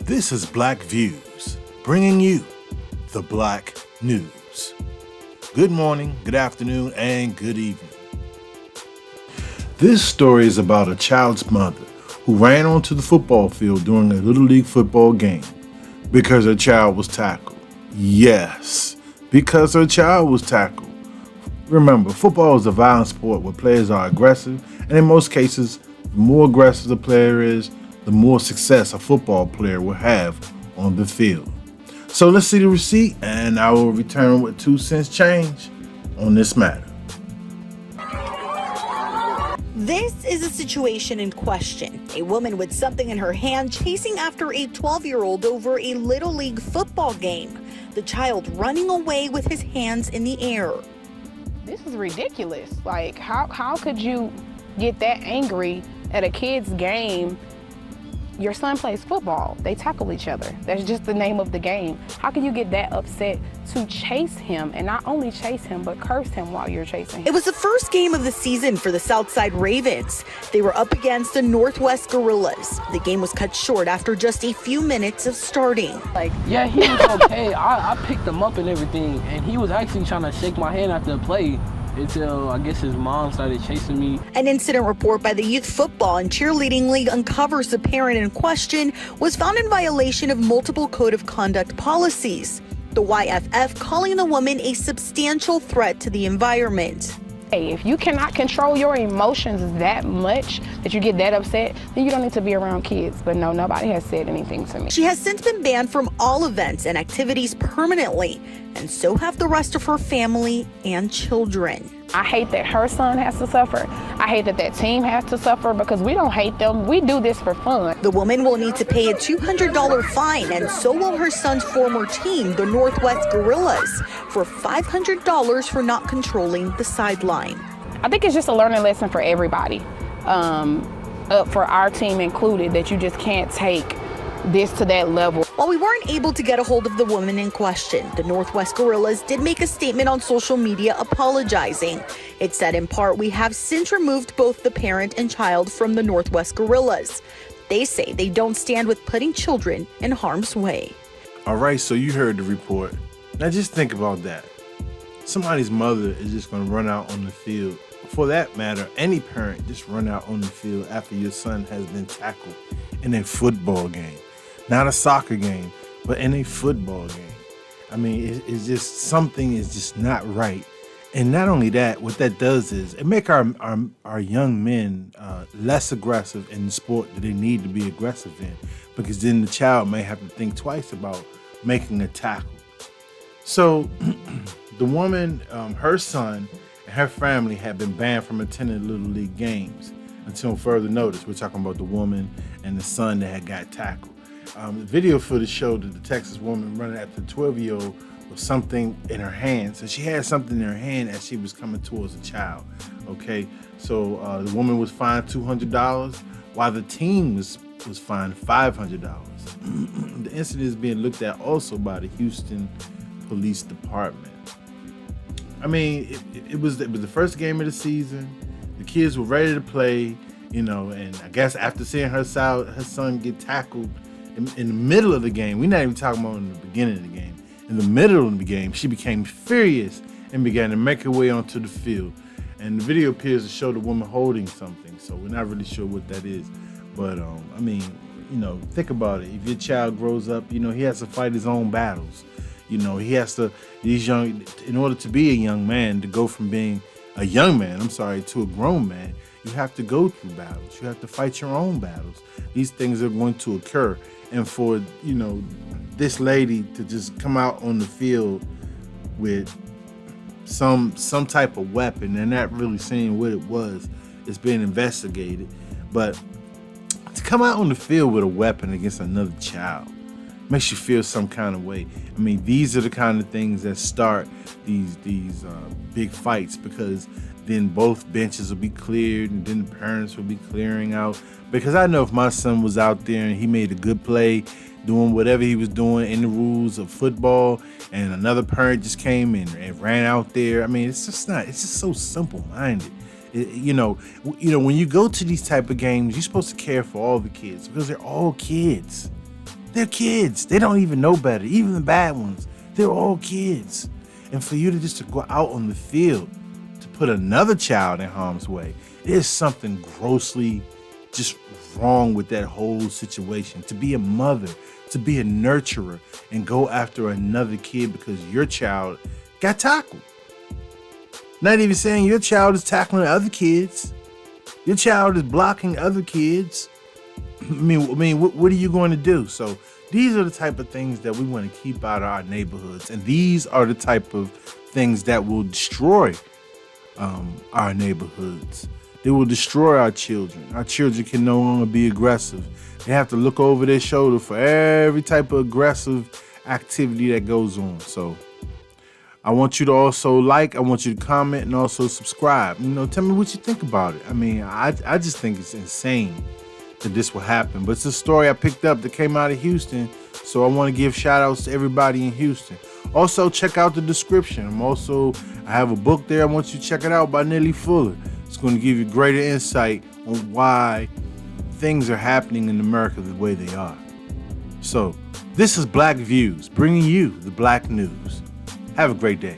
This is Black Views, bringing you the Black News. Good morning, good afternoon, and good evening. This story is about a child's mother who ran onto the football field during a Little League football game because her child was tackled. Yes, because her child was tackled. Remember, football is a violent sport where players are aggressive, and in most cases, the more aggressive the player is, the more success a football player will have on the field. So let's see the receipt, and I will return with 2 cents change on this matter. This is a situation in question. A woman with something in her hand chasing after a 12-year-old over a Little League football game. The child running away with his hands in the air. This is ridiculous. Like, how could you get that angry at a kid's game? Your son plays football. They tackle each other. That's just the name of the game. How can you get that upset to chase him, and not only chase him, but curse him while you're chasing him? It was the first game of the season for the Southside Ravens. They were up against the Northwest Gorillas. The game was cut short after just a few minutes of starting. Yeah, he was okay. I picked him up and everything, and he was actually trying to shake my hand after the play until I guess his mom started chasing me. An incident report by the Youth Football and Cheerleading League uncovers the parent in question was found in violation of multiple code of conduct policies. The YFF calling the woman a substantial threat to the environment. Hey, if you cannot control your emotions that much that you get that upset, then you don't need to be around kids. But no, nobody has said anything to me. She has since been banned from all events and activities permanently, and so have the rest of her family and children. I hate that her son has to suffer. I hate that that team has to suffer because we don't hate them. We do this for fun. The woman will need to pay a $200 fine, and so will her son's former team, the Northwest Gorillas, for $500 for not controlling the sideline. I think it's just a learning lesson for everybody, for our team included, that you just can't take this to that level. While we weren't able to get a hold of the woman in question, the Northwest Gorillas did make a statement on social media apologizing. It said in part, "We have since removed both the parent and child from the Northwest Gorillas. They say they don't stand with putting children in harm's way." All right, so you heard the report. Now just think about that. Somebody's mother is just going to run out on the field. For that matter, any parent just run out on the field after your son has been tackled in a football game. Not a soccer game, but in a football game. I mean, it's just something is just not right. And not only that, what that does is it make our young men less aggressive in the sport that they need to be aggressive in, because then the child may have to think twice about making a tackle. So the woman, her son and her family have been banned from attending Little League games until further notice. We're talking about the woman and the son that had got tackled. The video footage showed that the Texas woman running after the 12-year-old with something in her hand. So she had something in her hand as she was coming towards the child. Okay, so the woman was fined $200, while the team was fined $500. The incident is being looked at also by the Houston Police Department. I mean, it was the first game of the season. The kids were ready to play, and I guess after seeing her son get tackled in the middle of the game, we're not even talking about in the beginning of the game. In the middle of the game, she became furious and began to make her way onto the field. And the video appears to show the woman holding something, so we're not really sure what that is. But I mean, think about it. If your child grows up, he has to fight his own battles. He has to. In order to be a young man, to go from being a young man, to a grown man, you have to go through battles. You have to fight your own battles. These things are going to occur. And for, this lady to just come out on the field with some type of weapon, they're not really saying what it was. It's being investigated. But to come out on the field with a weapon against another child makes you feel some kind of way. I mean, these are the kind of things that start these big fights, because then both benches will be cleared, and then the parents will be clearing out. Because I know if my son was out there and he made a good play, doing whatever he was doing in the rules of football, and another parent just came and ran out there, I mean, it's just so simple-minded. When you go to these type of games, you're supposed to care for all the kids, because they're all kids. They're kids. They don't even know better. Even the bad ones. They're all kids. And for you to go out on the field to put another child in harm's way, there's something grossly just wrong with that whole situation. To be a mother, to be a nurturer, and go after another kid because your child got tackled. Not even saying your child is tackling other kids. Your child is blocking other kids. I mean, what are you going to do? So these are the type of things that we want to keep out of our neighborhoods. And these are the type of things that will destroy our neighborhoods. They will destroy our children. Our children can no longer be aggressive. They have to look over their shoulder for every type of aggressive activity that goes on. So I want you to also like, I want you to comment, and also subscribe. Tell me what you think about it. I mean, I just think it's insane that this will happen. But it's a story I picked up that came out of Houston. So I want to give shout outs to everybody in Houston. Also, check out the description. I have a book there. I want you to check it out by Neely Fuller. It's going to give you greater insight on why things are happening in America the way they are. So this is Black Views, bringing you the Black news. Have a great day.